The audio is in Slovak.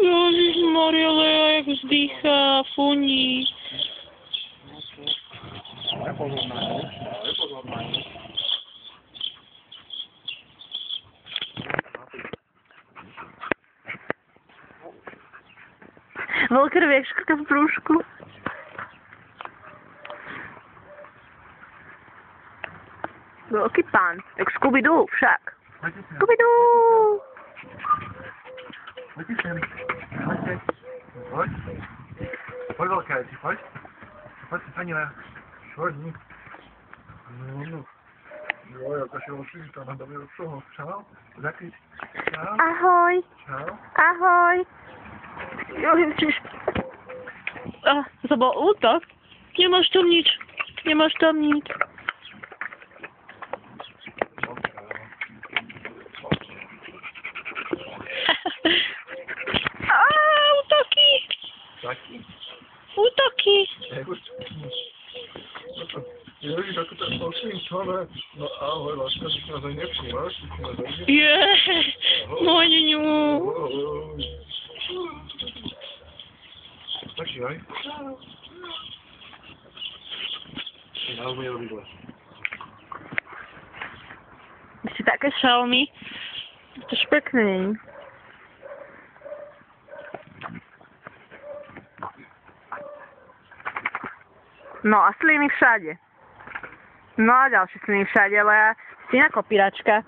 Ježišmaria, Lea, jak vzdychá, funí. Nepozor na ňu, nepozor na ňu. Veľká jak škrka v brúšku. Veľký pán, jak Scooby-Doo však. Scooby-Doo! Poďte sem. Poďte. Poď. Poď, veľkajci, poď. Poď, pani Lea. Švorni. No. Jo, jaká się oczywista, na dobie od toho. Čau. Zakryť. Čau. Ahoj. Čau. Ahoj. Ježiš. To bol útok? Nemáš tam nič. Nemáš tam nič. Útoky. Taký. Útoky. Ježiš, ako ten posledný človek. No ahoj, láska, že nás aj nevšímaš. Môj ňuňu. Taký aj. Nás bude robiť les. Vy ste také šalmy. To špekný. No a sliny všade. No a ďalšie sliny všade, ale si na kopíračka.